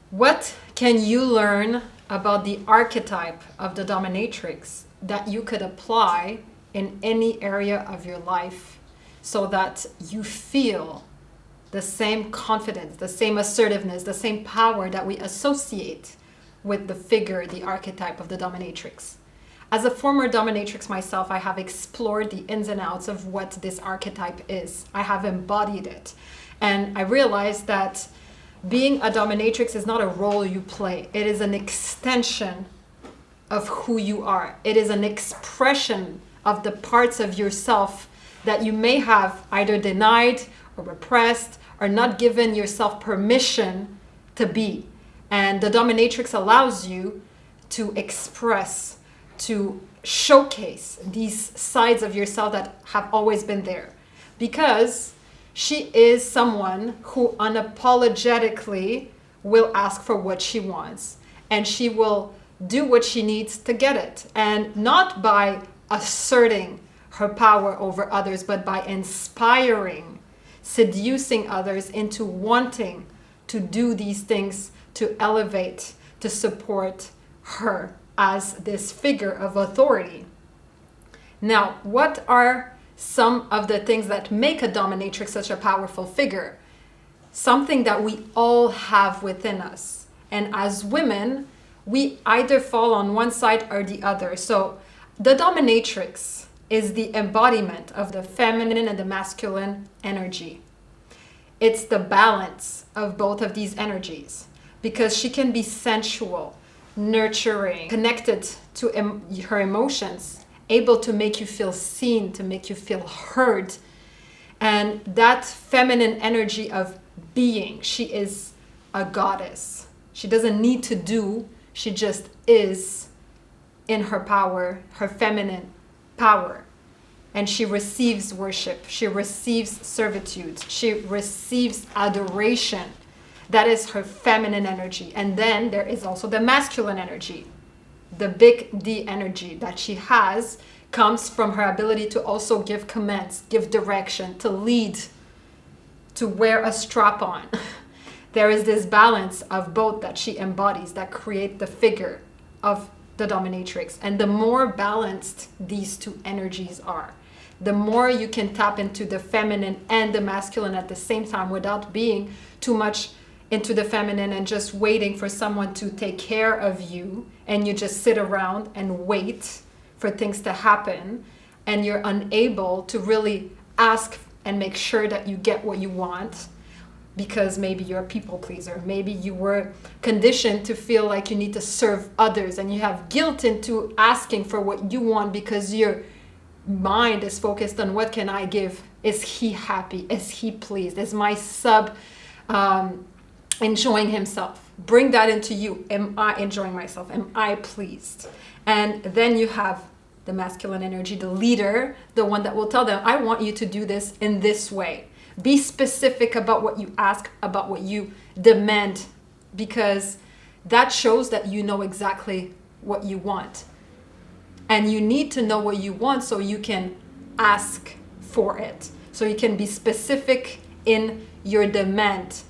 What can you learn about the archetype of the dominatrix that you could apply in any area of your life so that you feel the same confidence, the same assertiveness, the same power that we associate with the figure, the archetype of the dominatrix? As a former dominatrix myself, I have explored the ins and outs of what this archetype is. I have embodied it. And I realized that being a dominatrix is not a role you play. It is an extension of who you are. It is an expression of the parts of yourself that you may have either denied or repressed or not given yourself permission to be. And the dominatrix allows you to express, to showcase these sides of yourself that have always been there. Because she is someone who unapologetically will ask for what she wants, and she will do what she needs to get it. And not by asserting her power over others, but by inspiring, seducing others into wanting to do these things, to elevate, to support her as this figure of authority. Now, what are some of the things that make a dominatrix such a powerful figure? Something that we all have within us. And as women, we either fall on one side or the other. So the dominatrix is the embodiment of the feminine and the masculine energy. It's the balance of both of these energies, because she can be sensual, nurturing, connected to her emotions, able to make you feel seen, to make you feel heard. And that feminine energy of being, she is a goddess. She doesn't need to do, she just is in her power, her feminine power. And she receives worship, she receives servitude, she receives adoration. That is her feminine energy. And then there is also the masculine energy. The big D energy that she has comes from her ability to also give commands, give direction, to lead, to wear a strap on. There is this balance of both that she embodies that create the figure of the dominatrix. And the more balanced these two energies are, the more you can tap into the feminine and the masculine at the same time without being too much into the feminine and just waiting for someone to take care of you, and you just sit around and wait for things to happen, and you're unable to really ask and make sure that you get what you want, because maybe you're a people pleaser, maybe you were conditioned to feel like you need to serve others, and you have guilt into asking for what you want because your mind is focused on what can I give? Is he happy? Is he pleased? Is my sub enjoying himself? Bring that into you. Am I enjoying myself? Am I pleased? And then you have the masculine energy, the leader, the one that will tell them, I want you to do this in this way. Be specific about what you ask, about what you demand, because that shows that you know exactly what you want. And you need to know what you want so you can ask for it. So you can be specific in your demand.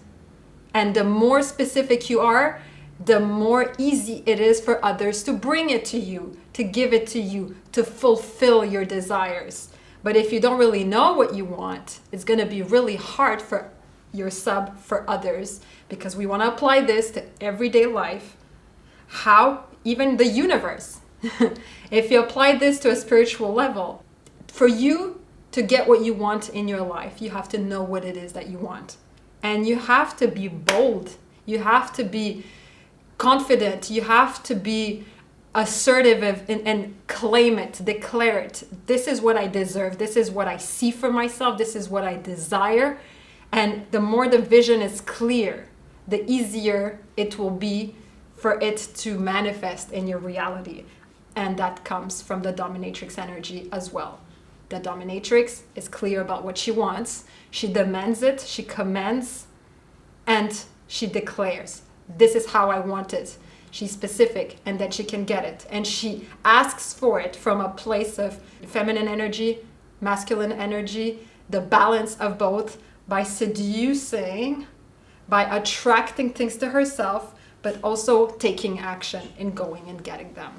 And the more specific you are, the more easy it is for others to bring it to you, to give it to you, to fulfill your desires. But if you don't really know what you want, it's going to be really hard for your sub, for others, because we want to apply this to everyday life. How? Even the universe. If you apply this to a spiritual level, for you to get what you want in your life, you have to know what it is that you want. And you have to be bold. You have to be confident. You have to be assertive and claim it, declare it. This is what I deserve. This is what I see for myself. This is what I desire. And the more the vision is clear, the easier it will be for it to manifest in your reality. And that comes from the dominatrix energy as well. The dominatrix is clear about what she wants. She demands it, she commands, and she declares, this is how I want it. She's specific, and then she can get it. And she asks for it from a place of feminine energy, masculine energy, the balance of both, by seducing, by attracting things to herself, but also taking action and going and getting them.